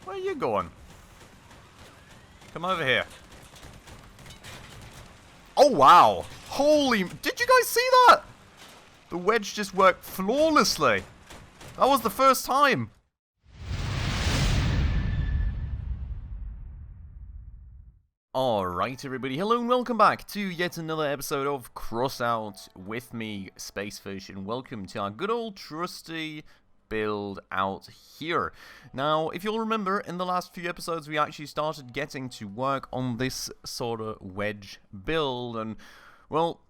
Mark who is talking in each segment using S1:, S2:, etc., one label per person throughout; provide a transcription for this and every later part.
S1: Where are you going? Come over here. Oh, wow. Holy... Did you guys see that? The wedge just worked flawlessly. That was the first time. Alright everybody, hello and welcome back to yet another episode of Crossout with me, Spacefish, and welcome to our good old trusty build out here. Now, if you'll remember, in the last few episodes we actually started getting to work on this sort of wedge build, and well,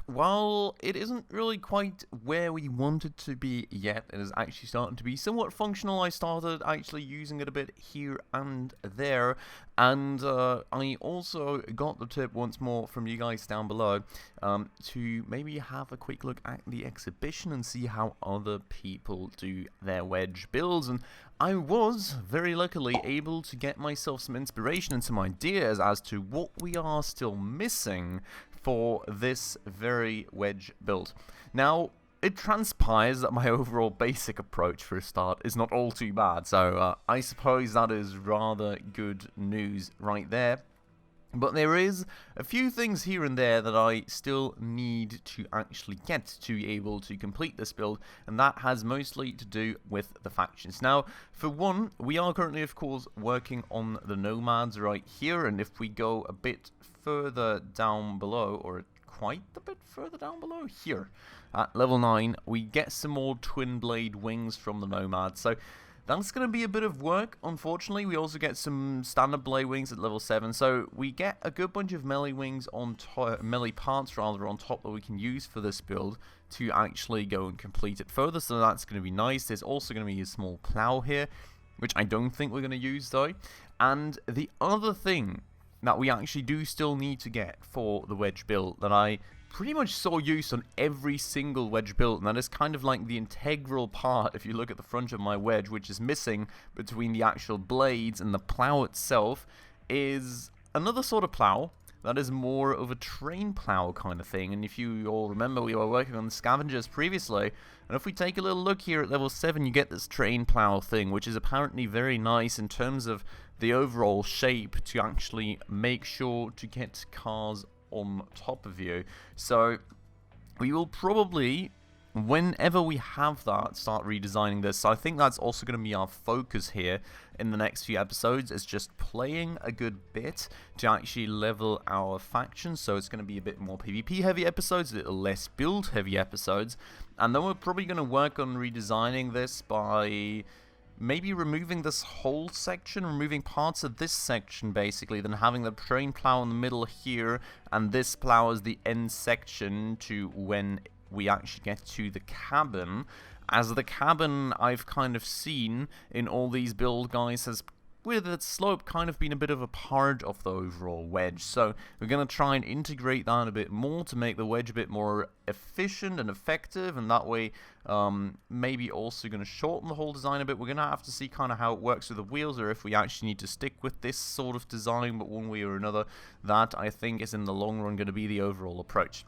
S1: while it isn't really quite where we want it to be yet, it is actually starting to be somewhat functional. I started actually using it a bit here and there, and I also got the tip once more from you guys down below to maybe have a quick look at the exhibition and see how other people do their wedge builds, and I was very luckily able to get myself some inspiration and some ideas as to what we are still missing for this very wedge build. Now, it transpires that my overall basic approach for a start is not all too bad, so I suppose that is rather good news right there. But there is a few things here and there that I still need to actually get to be able to complete this build, and that has mostly to do with the factions. Now, for one, we are currently, of course, working on the nomads right here, and if we go a bit further down below, or quite a bit further down below, here, at level 9, we get some more twin blade wings from the nomads, so that's going to be a bit of work, unfortunately. We also get some standard blade wings at level 7, so we get a good bunch of melee wings on melee parts rather on top that we can use for this build to actually go and complete it further, so that's going to be nice. There's also going to be a small plow here, which I don't think we're going to use though. And the other thing that we actually do still need to get for the wedge build that I pretty much saw use on every single wedge build, and that is kind of like the integral part, if you look at the front of my wedge, which is missing between the actual blades and the plow itself, is another sort of plow that is more of a train plow kind of thing. And if you all remember, we were working on the scavengers previously, and if we take a little look here at level 7, you get this train plow thing, which is apparently very nice in terms of the overall shape to actually make sure to get cars on top of you. So we will probably, whenever we have that, start redesigning this. So I think that's also going to be our focus here in the next few episodes, is just playing a good bit to actually level our factions. So it's going to be a bit more PvP heavy episodes, a little less build heavy episodes, and then we're probably going to work on redesigning this by maybe removing this whole section, removing parts of this section basically, then having the train plow in the middle here, and this plow as the end section to when we actually get to the cabin, as the cabin I've kind of seen in all these build guys has, with its slope, kind of been a bit of a part of the overall wedge. So we're going to try and integrate that a bit more to make the wedge a bit more efficient and effective, and that way maybe also going to shorten the whole design a bit. We're going to have to see kind of how it works with the wheels, or if we actually need to stick with this sort of design, but one way or another, that I think is in the long run going to be the overall approach.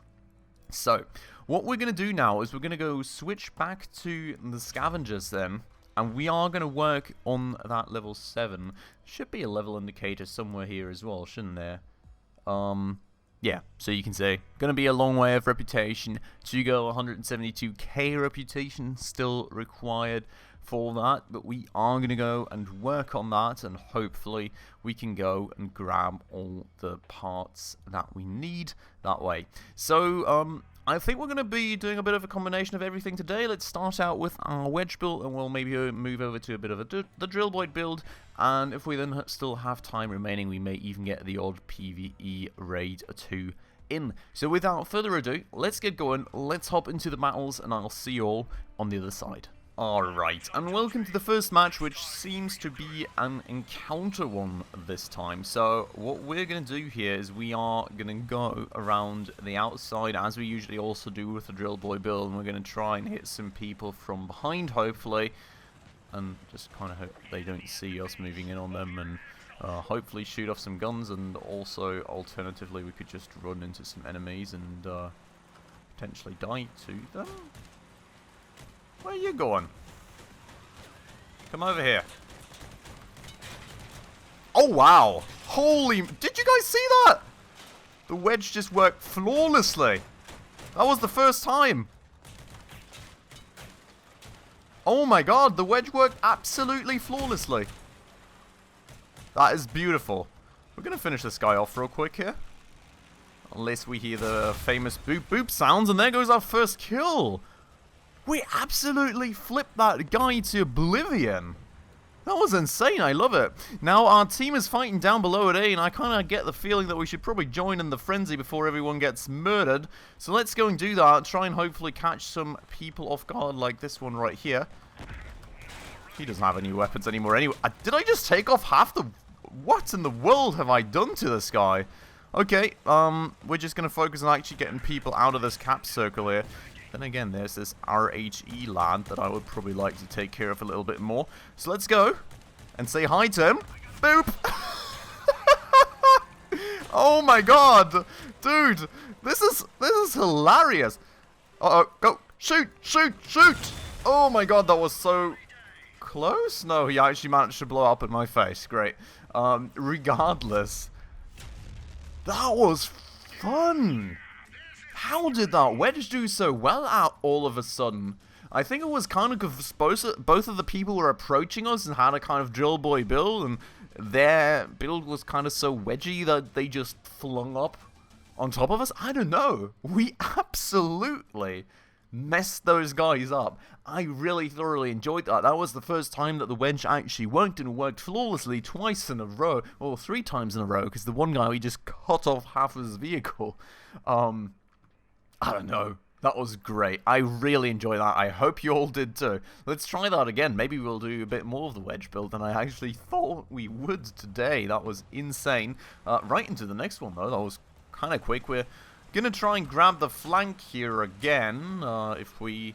S1: So what we're going to do now is we're going to go switch back to the scavengers then, and we are going to work on that level 7. Should be a level indicator somewhere here as well, shouldn't there? Yeah, so you can see, going to be a long way of reputation to go. 172k reputation still required for that, but we are going to go and work on that, and hopefully we can go and grab all the parts that we need that way. So I think we're going to be doing a bit of a combination of everything today. Let's start out with our wedge build, and we'll maybe move over to a bit of the drillboi build, and if we then still have time remaining, we may even get the odd PvE raid or two in. So without further ado, let's get going, let's hop into the battles, and I'll see you all on the other side. Alright, and welcome to the first match, which seems to be an encounter one this time. So what we're going to do here is we are going to go around the outside, as we usually also do with the drillboi build, and we're going to try and hit some people from behind, hopefully, and just kind of hope they don't see us moving in on them, and hopefully shoot off some guns, and also alternatively we could just run into some enemies and potentially die to them. Where are you going? Come over here. Oh, wow. Holy... Did you guys see that? The wedge just worked flawlessly. That was the first time. Oh my god, the wedge worked absolutely flawlessly. That is beautiful. We're going to finish this guy off real quick here. Unless we hear the famous boop boop sounds, and there goes our first kill. We absolutely flipped that guy to oblivion. That was insane, I love it. Now, our team is fighting down below at A, and I kind of get the feeling that we should probably join in the frenzy before everyone gets murdered. So let's go and do that, try and hopefully catch some people off guard like this one right here. He doesn't have any weapons anymore anyway. Did I just take off half the... What in the world have I done to this guy? Okay, we're just going to focus on actually getting people out of this cap circle here. Then again, there's this RHE lad that I would probably like to take care of a little bit more. So let's go and say hi to him. Boop! Oh my god! Dude, this is hilarious. Uh-oh, go! Shoot! Shoot! Shoot! Oh my god, that was so close? No, he actually managed to blow up in my face. Great. Regardless, that was fun! How did that wedge do so well out all of a sudden? I think it was kind of both of the people were approaching us and had a kind of drillboi build, and their build was kind of so wedgy that they just flung up on top of us. I don't know. We absolutely messed those guys up. I really thoroughly enjoyed that. That was the first time that the wedge actually worked, and it worked flawlessly twice in a row, or 3 times in a row, because the one guy, we just cut off half of his vehicle. I don't know. That was great. I really enjoyed that. I hope you all did too. Let's try that again. Maybe we'll do a bit more of the wedge build than I actually thought we would today. That was insane. Right into the next one though. That was kind of quick. We're going to try and grab the flank here again, if we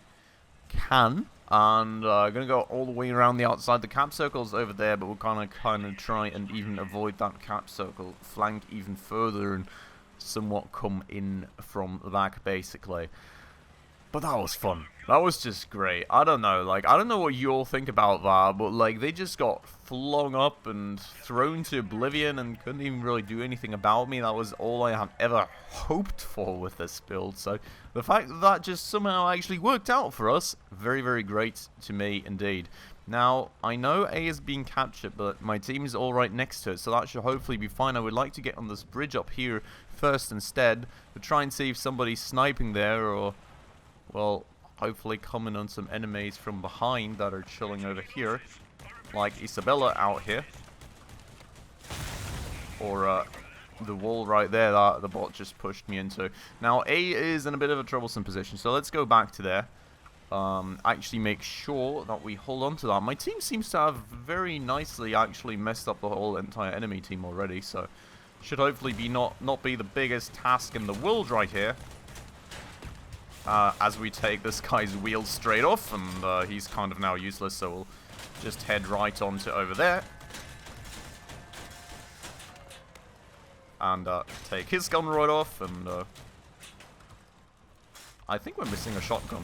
S1: can. And going to go all the way around the outside. The cap circle's over there, but we'll kind of try and even avoid that cap circle. Flank even further and somewhat come in from the back, basically. But that was fun. That was just great. I don't know, like, I don't know what you all think about that, but, like, they just got flung up and thrown to oblivion and couldn't even really do anything about me. That was all I have ever hoped for with this build. So, the fact that that just somehow actually worked out for us, very, very great to me indeed. Now, I know A is being captured, but my team is all right next to it, so that should hopefully be fine. I would like to get on this bridge up here first instead, to try and see if somebody's sniping there, or, well, hopefully coming on some enemies from behind that are chilling over here, like Isabella out here, or the wall right there that the bot just pushed me into. Now, A is in a bit of a troublesome position, so let's go back to there. Actually make sure that we hold on to that. My team seems to have very nicely actually messed up the whole entire enemy team already, so should hopefully be not be the biggest task in the world right here. As we take this guy's wheel straight off, and he's kind of now useless, so we'll just head right on to over there. And take his gun right off, and I think we're missing a shotgun.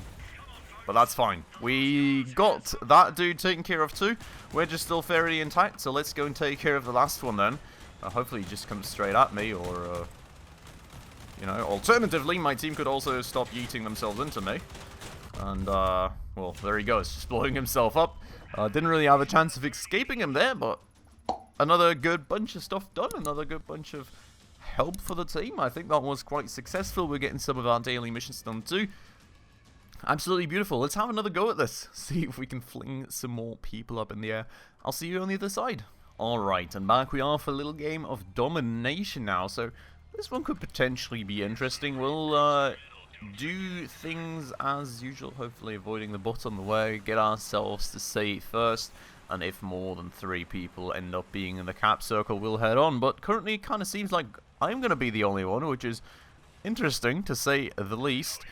S1: But that's fine. We got that dude taken care of too. We're just still fairly intact, so let's go and take care of the last one then. Hopefully he just comes straight at me, or, you know, alternatively, my team could also stop yeeting themselves into me. And, well, there he goes, just blowing himself up. Didn't really have a chance of escaping him there, but another good bunch of stuff done, another good bunch of help for the team. I think that was quite successful. We're getting some of our daily missions done too. Absolutely beautiful. Let's have another go at this. See if we can fling some more people up in the air. I'll see you on the other side. Alright, and back we are for a little game of domination now. So, this one could potentially be interesting. We'll do things as usual, hopefully avoiding the bot on the way. Get ourselves to safe first. And if more than 3 people end up being in the cap circle, we'll head on. But currently, it kind of seems like I'm going to be the only one, which is interesting, to say the least.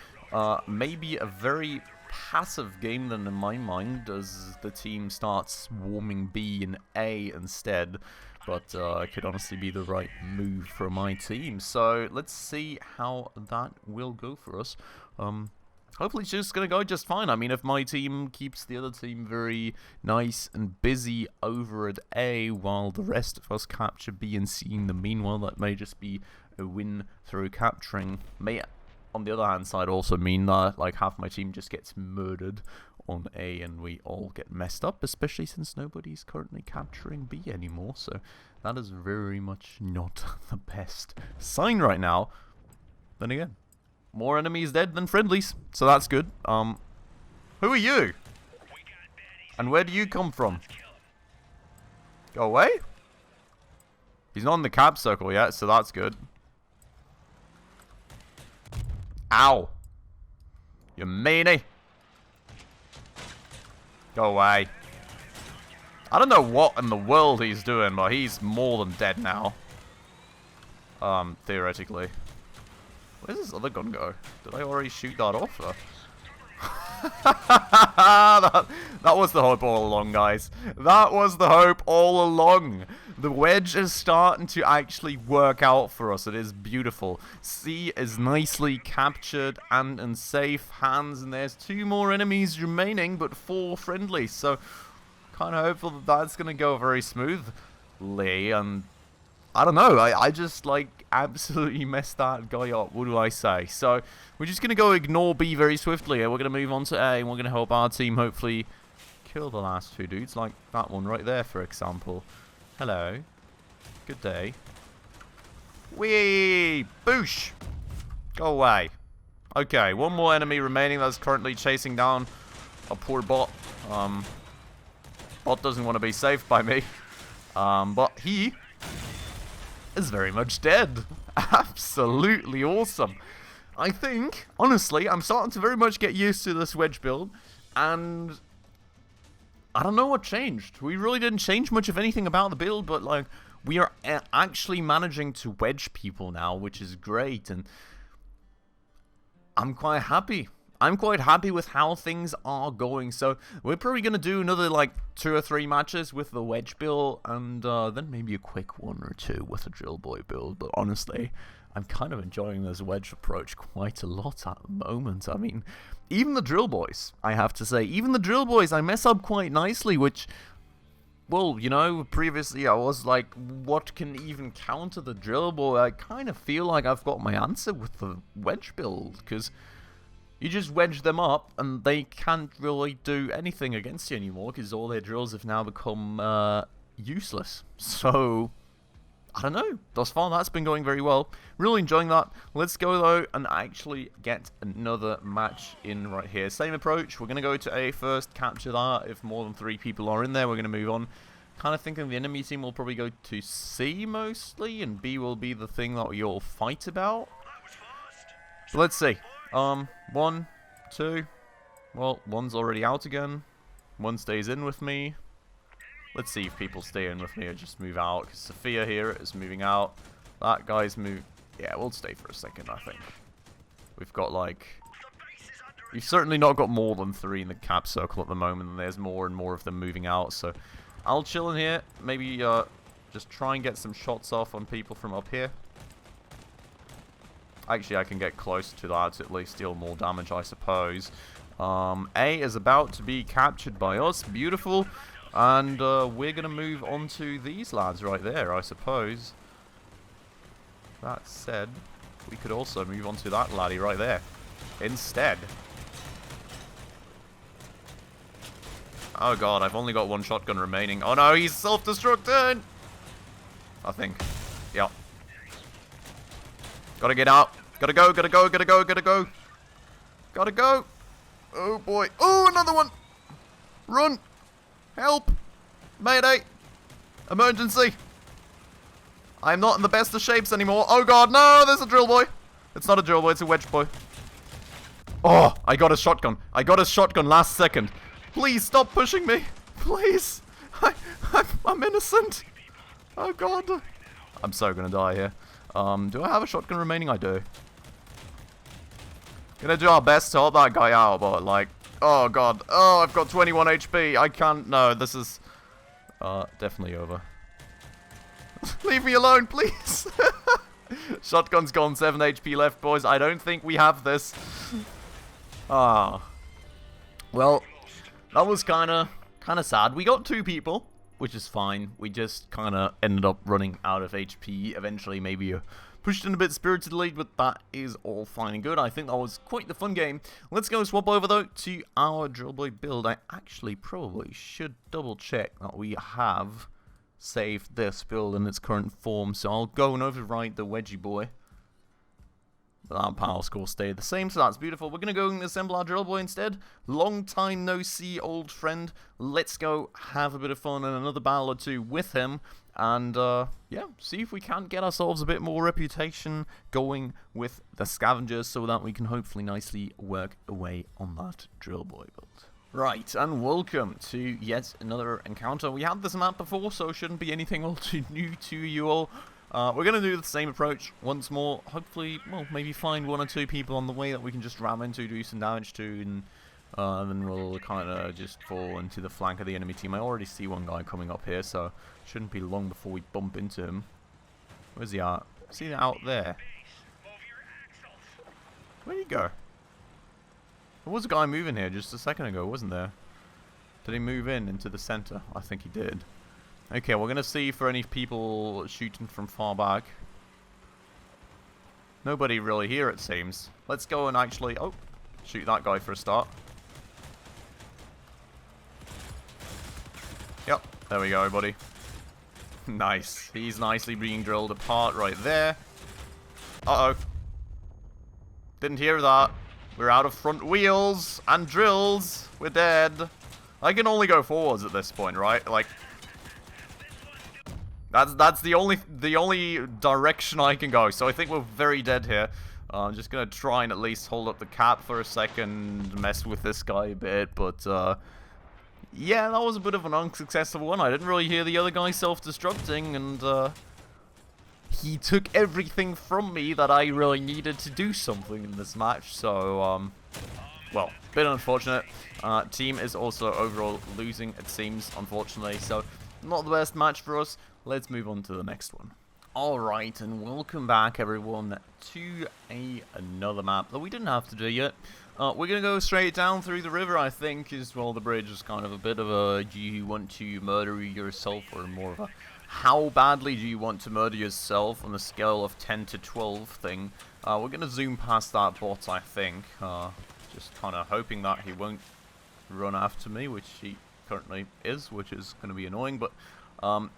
S1: Maybe a very passive game then in my mind, as the team starts swarming B and A instead. But it could honestly be the right move for my team. So let's see how that will go for us. hopefully it's just going to go just fine. I mean, if my team keeps the other team very nice and busy over at A while the rest of us capture B and C in the meanwhile, that may just be a win through capturing. May, on the other hand side, also mean that like half my team just gets murdered on A and we all get messed up, especially since nobody's currently capturing B anymore. So that is very much not the best sign right now. Then again, more enemies dead than friendlies, so that's good. Who are you? And where do you come from? Go away? He's not in the cab circle yet, so that's good. Ow. You meanie. Go away. I don't know what in the world he's doing, but he's more than dead now. Theoretically. Where's this other gun go? Did I already shoot that off? that was the hope all along, guys. That was the hope all along. The Wedge is starting to actually work out for us. It is beautiful. C is nicely captured and in safe hands, and there's 2 more enemies remaining, but 4 friendly. So, kind of hopeful that that's going to go very smoothly, and I don't know, I just, like, absolutely messed that guy up. What do I say? So, we're just going to go ignore B very swiftly, and we're going to move on to A, and we're going to help our team hopefully kill the last 2 dudes, like that one right there, for example. Hello. Good day. Whee! Boosh! Go away. Okay, 1 more enemy remaining that's currently chasing down a poor bot. Bot doesn't want to be saved by me. But he is very much dead. Absolutely awesome. I think, honestly, I'm starting to very much get used to this Wedge build, and I don't know what changed. We really didn't change much of anything about the build, but like we are actually managing to wedge people now, which is great, and I'm quite happy. I'm quite happy with how things are going, so we're probably going to do another, like, 2 or 3 matches with the Wedge build, and then maybe a quick 1 or 2 with a drillboi build, but honestly, I'm kind of enjoying this Wedge approach quite a lot at the moment. I mean, even the drillbois, I have to say, even the drillbois I mess up quite nicely, which, well, you know, previously I was like, what can even counter the drillboi? I kind of feel like I've got my answer with the Wedge build, because you just wedge them up, and they can't really do anything against you anymore, because all their drills have now become useless. So, I don't know. Thus far, that's been going very well. Really enjoying that. Let's go, though, and actually get another match in right here. Same approach. We're going to go to A first, capture that. If more than 3 people are in there, we're going to move on. Kind of thinking the enemy team will probably go to C mostly, and B will be the thing that we all fight about. But let's see. 1, 2. Well, 1's already out again. 1 stays in with me. Let's see if people stay in with me or just move out, because Sophia here is moving out. That guy's moved. Yeah, we'll stay for a second, I think. We've got, like, we've certainly not got more than 3 in the cap circle at the moment, and there's more and more of them moving out, so I'll chill in here. Maybe just try and get some shots off on people from up here. Actually, I can get close to that to at least deal more damage, I suppose. A is about to be captured by us. Beautiful. And we're going to move on to these lads right there, I suppose. That said, we could also move on to that laddie right there instead. Oh god, I've only got 1 shotgun remaining. Oh no, he's self-destructing! I think. Yep. Gotta get out. Gotta go, gotta go, gotta go, gotta go. Gotta go. Oh boy. Oh, another one. Run. Help. Mayday. Emergency. I'm not in the best of shapes anymore. Oh god, no, there's a drillboi. It's not a drillboi, it's a wedge boy. Oh, I got a shotgun. I got a shotgun last second. Please stop pushing me. Please. I'm innocent. Oh god. I'm so gonna die here. Do I have a shotgun remaining? I do. Gonna do our best to help that guy out, but like, oh god. Oh, I've got 21 HP. I can't, no, this is definitely over. Leave me alone, please. Shotgun's gone, 7 HP left, boys. I don't think we have this. Ah. Well, that was kind of sad. We got 2 people, which is fine. We just kind of ended up running out of HP. Eventually, maybe pushed in a bit spiritedly, but that is all fine and good. I think that was quite the fun game. Let's go swap over, though, to our drillboi build. I actually probably should double-check that we have saved this build in its current form. So I'll go and override the Wedgie boy. But our power score stayed the same, so that's beautiful. We're going to go and assemble our drillboi instead. Long time no see, old friend. Let's go have a bit of fun and another battle or 2 with him. And, yeah, see if we can't get ourselves a bit more reputation going with the scavengers so that we can hopefully nicely work away on that drillboi build. Right, and welcome to yet another encounter. We had this map before, so it shouldn't be anything all too new to you all. We're going to do the same approach once more. Hopefully, well, maybe find 1 or 2 people on the way that we can just ram into, do some damage to, and then we'll kind of just fall into the flank of the enemy team. I already see 1 guy coming up here, so shouldn't be long before we bump into him. Where's he at? See him out there. Where'd he go? There was a guy moving here just a second ago, wasn't there? Did he move into the center? I think he did. Okay, we're going to see for any people shooting from far back. Nobody really here, it seems. Let's go and actually... Oh, shoot that guy for a start. Yep, there we go, buddy. Nice. He's nicely being drilled apart right there. Uh-oh. Didn't hear that. We're out of front wheels and drills. We're dead. I can only go forwards at this point, right? Like... That's the only direction I can go, so I think we're very dead here. I'm just gonna try and at least hold up the cap for a second, mess with this guy a bit, but yeah, that was a bit of an unsuccessful one. I didn't really hear the other guy self-destructing, and he took everything from me that I really needed to do something in this match, so well, bit unfortunate. Team is also overall losing, it seems, unfortunately, so not the best match for us. Let's move on to the next one. Alright, and welcome back everyone to another map that we didn't have to do yet. We're going to go straight down through the river, I think, as well. The bridge is kind of a bit of a do you want to murder yourself, or more of a how badly do you want to murder yourself on a scale of 10 to 12 thing. We're going to zoom past that bot, I think. Just kind of hoping that he won't run after me, which he currently is, which is going to be annoying, but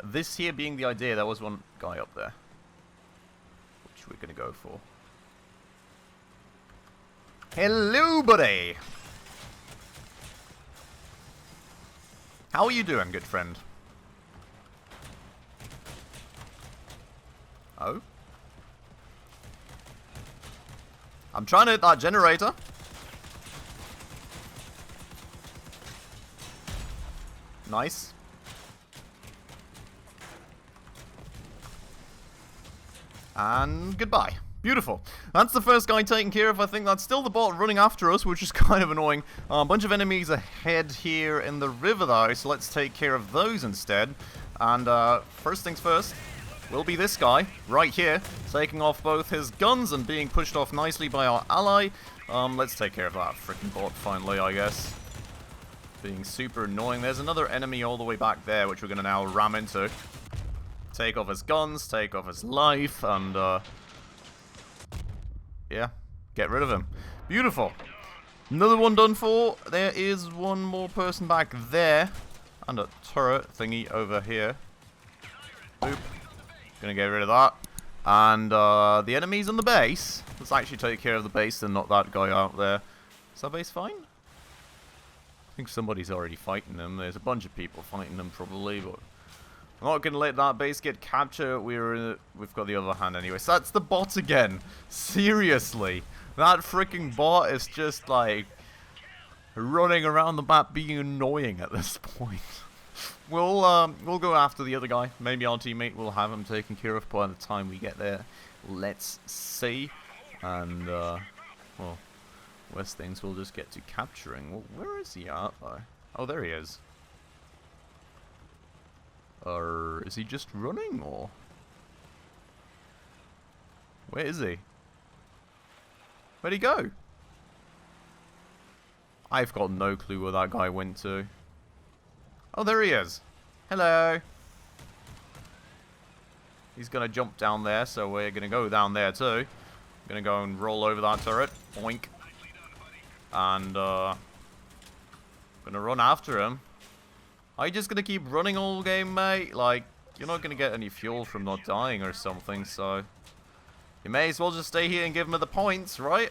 S1: this here being the idea, there was 1 guy up there, which we're going to go for. Hello, buddy! How are you doing, good friend? Oh? I'm trying to hit that generator. Nice. And goodbye. Beautiful. That's the first guy taken care of. I think that's still the bot running after us, which is kind of annoying. A bunch of enemies ahead here in the river, though, so let's take care of those instead. And first things first, will be this guy right here, taking off both his guns and being pushed off nicely by our ally. Let's take care of that freaking bot finally, I guess. Being super annoying. There's another enemy all the way back there, which we're going to now ram into. Take off his guns, take off his life, and, yeah, get rid of him. Beautiful. Another one done for. There is 1 more person back there, and a turret thingy over here. Boop. Gonna get rid of that. And, the enemies on the base. Let's actually take care of the base and not that guy out there. Is that base fine? I think somebody's already fighting them. There's a bunch of people fighting them, probably, but... I'm not going to let that base get captured. We've got the other hand anyway. So that's the bot again. Seriously. That freaking bot is just like running around the map being annoying at this point. We'll go after the other guy. Maybe our teammate will have him taken care of by the time we get there. Let's see. And, well, worst things we'll just get to capturing. Well, where is he at, though? Oh, there he is. Or is he just running, or? Where is he? Where'd he go? I've got no clue where that guy went to. Oh, there he is. Hello. He's going to jump down there, so we're going to go down there too. Going to go and roll over that turret. Boink. And, going to run after him. Are you just going to keep running all game, mate? Like, you're not going to get any fuel from not dying or something, so... You may as well just stay here and give him the points, right?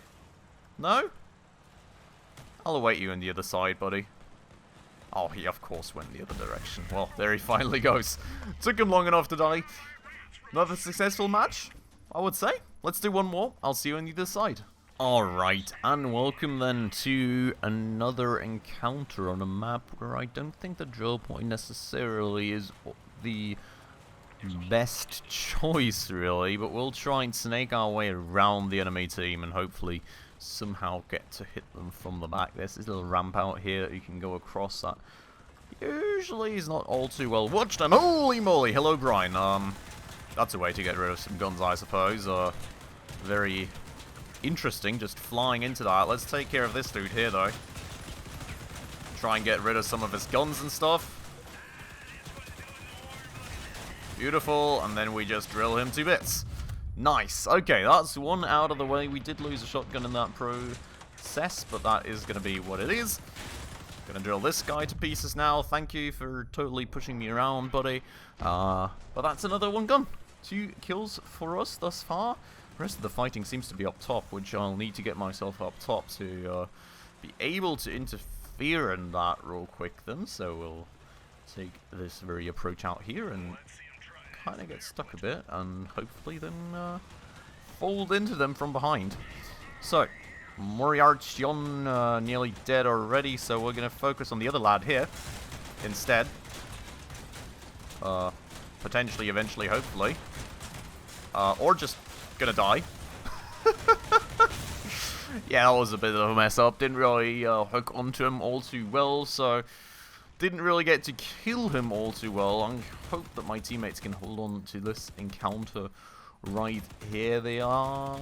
S1: No? I'll await you on the other side, buddy. Oh, he of course went the other direction. Well, there he finally goes. Took him long enough to die. Another successful match, I would say. Let's do one more. I'll see you on the other side. Alright, and welcome then to another encounter on a map where I don't think the drillboi necessarily is the best choice, really, but we'll try and snake our way around the enemy team and hopefully somehow get to hit them from the back. There's this little ramp out here that you can go across that usually is not all too well watched, and holy moly, hello Brian. That's a way to get rid of some guns, I suppose. Very interesting, just flying into that. Let's take care of this dude here, though. Try and get rid of some of his guns and stuff. Beautiful, and then we just drill him to bits. Nice. Okay, that's one out of the way. We did lose a shotgun in that process, but that is going to be what it is. Gonna drill this guy to pieces now. Thank you for totally pushing me around, buddy. But that's another one gun. 2 kills for us thus far. The rest of the fighting seems to be up top, which I'll need to get myself up top to be able to interfere in that real quick then. So we'll take this very approach out here and kind of get stuck a bit and hopefully then fold into them from behind. So, Moriartion nearly dead already, so we're going to focus on the other lad here instead. Potentially, eventually, hopefully. Or just gonna die. Yeah, that was a bit of a mess up. Didn't really hook onto him all too well, so didn't really get to kill him all too well. I hope that my teammates can hold on to this encounter right here. They are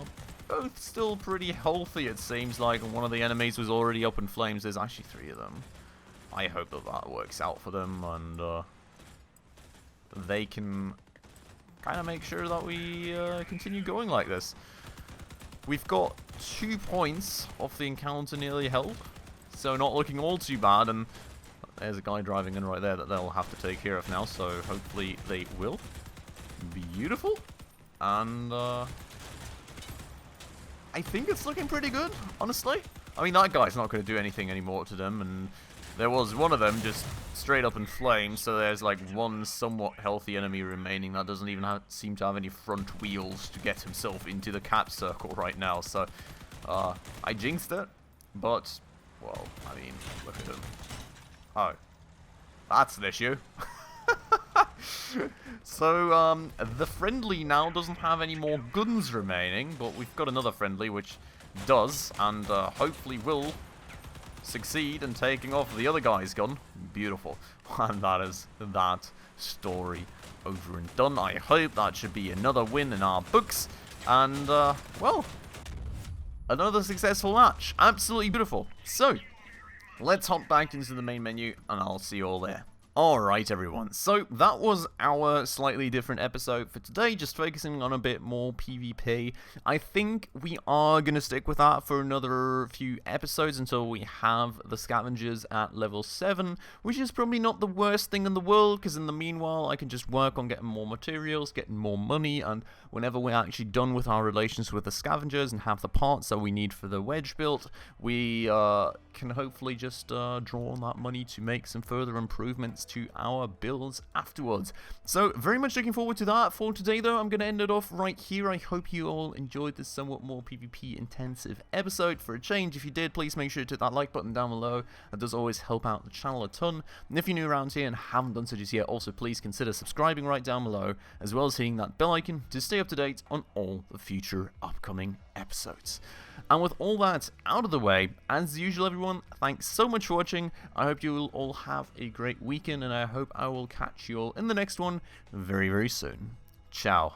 S1: both still pretty healthy, it seems like, and one of the enemies was already up in flames. There's actually 3 of them. I hope that that works out for them, and they can kind of make sure that we continue going like this. We've got 2 points off the encounter nearly held, so not looking all too bad, and there's a guy driving in right there that they'll have to take care of now, so hopefully they will. Beautiful. And I think it's looking pretty good, honestly. I mean, that guy's not going to do anything anymore to them, and there was one of them just straight up in flames, so there's like one somewhat healthy enemy remaining that doesn't even seem to have any front wheels to get himself into the cap circle right now, so I jinxed it, but, well, I mean, look at him. Oh, that's an issue. So, the friendly now doesn't have any more guns remaining, but we've got another friendly which does, and hopefully will succeed in taking off the other guy's gun. Beautiful. And that is that story over and done. I hope that should be another win in our books. And, well, another successful match. Absolutely beautiful. So, let's hop back into the main menu, and I'll see you all there. Alright everyone, so that was our slightly different episode for today, just focusing on a bit more PvP. I think we are going to stick with that for another few episodes until we have the scavengers at level 7, which is probably not the worst thing in the world, because in the meanwhile I can just work on getting more materials, getting more money, and whenever we're actually done with our relations with the scavengers and have the parts that we need for the Wedge build, we can hopefully just draw on that money to make some further improvements to our builds afterwards. So very much looking forward to that. For today though, I'm going to end it off right here. I hope you all enjoyed this somewhat more PvP intensive episode. For a change, if you did, please make sure to hit that like button down below. That does always help out the channel a ton. And if you're new around here and haven't done so just yet, also please consider subscribing right down below, as well as hitting that bell icon to stay up to date on all the future upcoming episodes. And with all that out of the way, as usual everyone, thanks so much for watching. I hope you will all have a great weekend, and I hope I will catch you all in the next one very, very soon. Ciao.